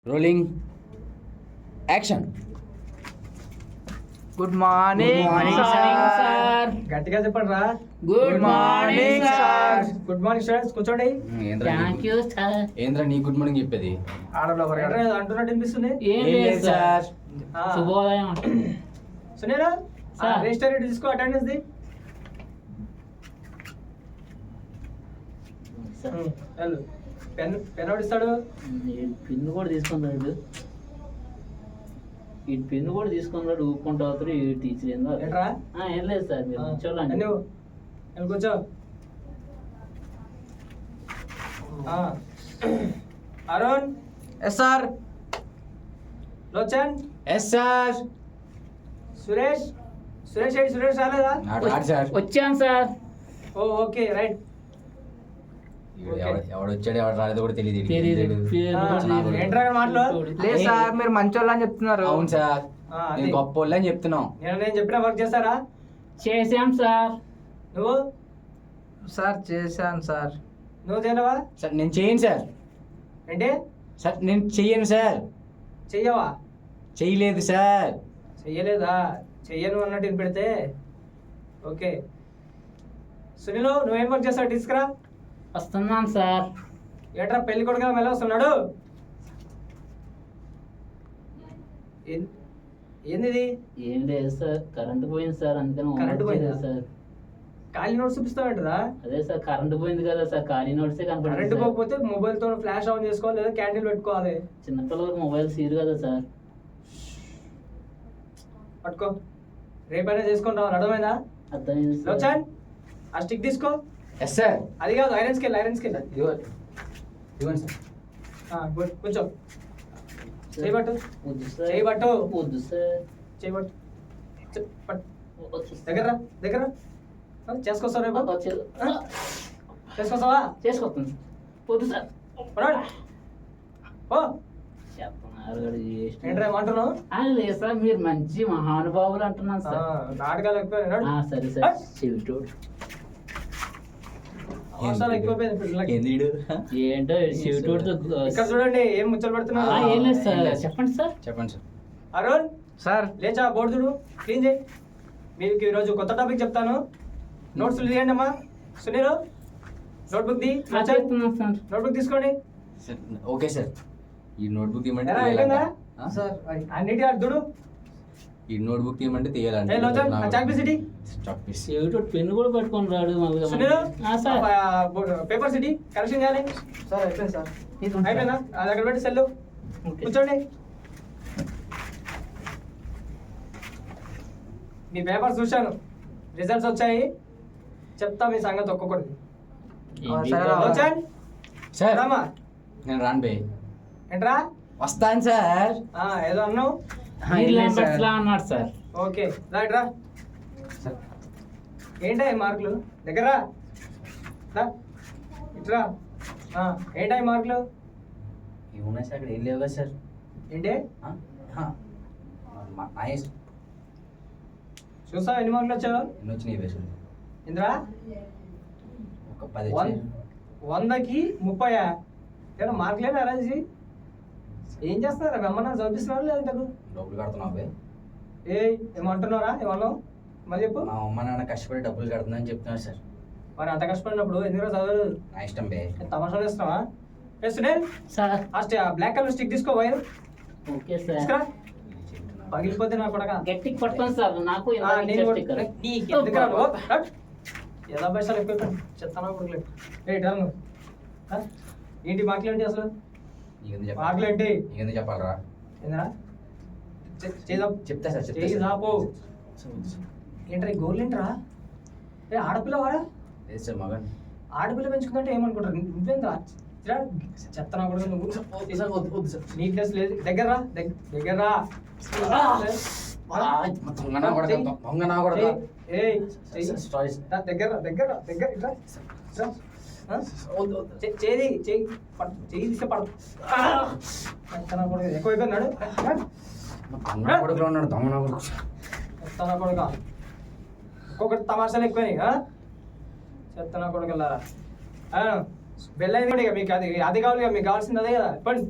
Rolling action. Good morning sir. గట్టిగా చెప్పండి రా. Good morning sir. Good morning students, కూర్చోండి. Thank you sir. ఏంద్రా నీ గుడ్ మార్నింగ్ చెప్పేది? ఆడలో అంటున్నట్టు వినిపిస్తుంది. ఏం లేదు సార్. ఆ, శుభోదయం. సునీలా సార్. రిజిస్టర్ తీసుకో, అటెండెన్స్ ది. వెళ్ళు. పెన్ ఓడిస్తాడు. పిన్ను కూడా తీసుకున్నాడు. ఈ పిన్ను కూడా తీసుకున్నాడు. ఊపుకుంటూ అవుతారు ఈ టీచర్ ఏందో. ఏంట్రా? ఏం లేదు సార్, మీరు చూడండి. నువ్వు వెళ్ళి కూర్చో. ఆ. Arun. Yes sir. Lochan. Yes sir. Suresh. Suresh ఏంటి? సురేష్ రాలేదా? రాడు సార్. వచ్చాను సార్. ఓ ఓకే రైట్. ఎవడు వచ్చాడు ఎవడు రాలేదో కూడా తెలియదు. తెలీదు. ఏంట్రా మాటలు? లేదు సార్, మీరు మంచోళ్ళు అని చెప్తున్నారు. అవును సార్, ఆ, అది. నేను గొప్ప అని చెప్తున్నాం. నేను చెప్పిన వర్క్ చేస్తారా? చేసాం సార్. నువ్వు సార్ చేశాను సార్. నువ్వు చేయలేవా? సార్ నేను చేయను సార్. ఏంటి? సార్ నేను చెయ్యను సార్. చెయ్యవా? చెయ్యలేదు సార్. చెయ్యలేదా? చెయ్యను అన్నట్టు వినిపెడితే ఓకే. సునీలు, నువ్వేం వర్క్ చేస్తావు? తీసుకురా. వస్తున్నాను సార్. ఏట్రా పెళ్లి కొడుకు మెల్ల వస్తున్నాడు. ఏంది ఇది? ఏం లేదు సార్, కరెంట్ పోయింది సార్, అందుకని కరెంటు పోయిందా? సార్. ఖాళీ నోట్స్ చూపిస్తావేంటరా? అదే సార్, కరెంట్ పోయింది కదా సార్, ఖాళీ నోట్సే కరెంట్ కనపడుతుంది. పోకపోతే మొబైల్ తో ఫ్లాష్ ఆన్ చేసుకోవాలి, లేదా క్యాండిల్ పెట్టుకోవాలి. చిన్నపిల్లలకు మొబైల్ సీరు కదా సార్. పట్టుకో, రేపైనా చేసుకొని రావాలి. అర్థమైందా? అర్థమైంది సార్. లోచన్, ఆ స్టిక్ తీసుకో. Yes sir. అది కాదు, ఐరన్ స్కేల్. ఇవ్వండి సార్. గుడ్. కొంచెం చేయబట్టు. వద్దు సార్. చేయబట్టు. వద్దు సార్. చేయబట్టు. పట్టు. వద్దు సార్. దగ్గర దగ్గర చేసుకొస్తావు రేపు? వచ్చేది. చేసుకొస్తావా? చేసుకొస్తాను. వద్దు సార్. పడాడు. ఓ చెప్పన్నారు కదా, చేసిన- ఏంట్రా ఏమంటున్నావు? లేదు సార్, మీరు మంచి మహానుభావులు అంటున్నాను సార్. నాటకాలు ఎక్కువ. సరే సార్. చెవిటోడు అవసరాలు ఎక్కువైపోయింది పిల్లలకి. ఏంటో చెవిటోడుతో ఇక్కడ చూడండి ఏం ముచ్చలు పెడుతున్నారు. ఏం లేదు సార్, చెప్పండి సార్. చెప్పండి సార్. అరుణ్, సార్ లేచా బోర్డు చూడు, క్లీన్ చేయి. మీకు ఈరోజు కొత్త టాపిక్ చెప్తాను. నోట్స్ తీయండి అమ్మా. Sunil, notebook the. చెప్తున్నాను సార్. నోట్బుక్ తీసుకోండి. Sir okay sir. ఈ నోట్బుక్ తీయమంటే ఎలా తీయాలంట. అయిపోయిందా? ఆ? సార్ అన్నిటి చూడు. ఈ నోట్బుక్ తీయమంటే తీయాలంట. ఏ లోచన్, ఆ చాక్ పీస్ ఇటీ. Chalk piece. చెవిటోడు పెన్ను కూడా పెట్టుకొని రాడు మళ్ళీ. సునీలు, సార్. పేపర్ సిటీ కరెక్షన్ చేయాలి. సార్ అయిపోయింది సార్. అయిపోయిందా? అది అక్కడ పెట్టి సెల్లు ఓకే. కూర్చోండి. మీ పేపర్స్ చూశాను, రిజల్ట్స్ వచ్చాయి. చెప్తా మీ సంగతి ఒక్కొక్కటి. ఏంటి? సరే. లోచన్, సార్ రామా. నేను రాను బే. ఏంట్రా? వస్తాను సార్. ఏదో అన్నావు. మీరు ల్యాంబర్ట్స్ లా అన్నాడు సార్. ఓకే రైట్ రా. సార్ ఏంటా ఈ మార్కులు? దగ్గర రా. రా. ఇట్రా. ఏంటా ఈ మార్కులు? ఏమున్నాయి సార్ అక్కడ? ఏం లేవు కదా సార్. ఏంటి? ఆ? ఆ. నా ఇష్టం. చూసావా ఎన్ని మార్కులు వచ్చావు? ఎన్ని వచ్చినాయి వేసులు? ఇంద్రా, ఒక 10 వన్- వచ్చాయి. 100కి 30. ఏమన్నా మార్కులేనా అరేంజ్? ఏం చేస్తున్నారా? వెమ్మన్నా చదివిస్తున్నారు లేదా ఇంతకు? డబ్బులు కడుతున్నావు బే. ఏమంటున్నారా? ఏమన్నావు? మళ్ళీ చెప్పు. మా అమ్మ నాన్న కష్టపడి డబ్బులు కడుతుందని చెప్తున్నారు సార్. మరి అంత కష్టపడినప్పుడు ఎందుకు చదవలేదు? నా ఇష్టం బే. తమాషా చేస్తున్నావా? సునీల్, సార్. ఆ బ్లాక్ కలర్ స్టిక్ తీసుకో. Wire okay sir. తీసుకురా. పగిలిపోతే నా కొడక. గట్టికి పట్టుకోండి సార్, నాకు ఇందాక నేను ఇచ్చే కూడా- స్టిక్కర్. నీకు ఎందుకురా నువ్వు? హట్. ఎలా పైసలు ఎక్కువ చెత్తనా కొడుకులే. డన్. ఏంటి మార్కులు ఏంటి అసలు? నీకెందుకు మార్కులు చెప్పాలి? ఏంటి? నీకెందుకు చెప్పాలరా? ఏంద్రా? చేద్దాం. చెప్తా సార్, చెప్తా చేయి సార్. రాపో. ఏంట్రా ఈ గోర్లు ఏంట్రా? ఆడపిల్ల వారా? లేదు సార్, మగన్. ఆడపిల్ల పెంచుకుందంటే ఏమనుకుంటారు? నువ్వేంద్రా చెత్తనా కొడుకు నువ్వు? నీట్నెస్ లేదు. దగ్గర రా. దగ్గర రా. దొంగ నా కొడక, దొంగ నా కొడక. ఏయ్, సారీ. దగ్గర దగ్గర దగ్గర ఇట్లా. చేయి తీస్తే పడదు. చెత్తనా కొడుకు ఎక్కువ అయిపోయినాడు. దొంగ నా కొడుకులో ఉన్నాడు, దొంగ నా కొడుకు. చెత్తనా కొడుక. ఒక్కొక్కటి తమాషాలు ఎక్కువని. చెత్తనా కొడుకు వెళ్ళారా? బెల్ అయింది ఇక మీకు. అది కావాలి, మీకు కావాల్సింది అదే కదా. చెప్పండి.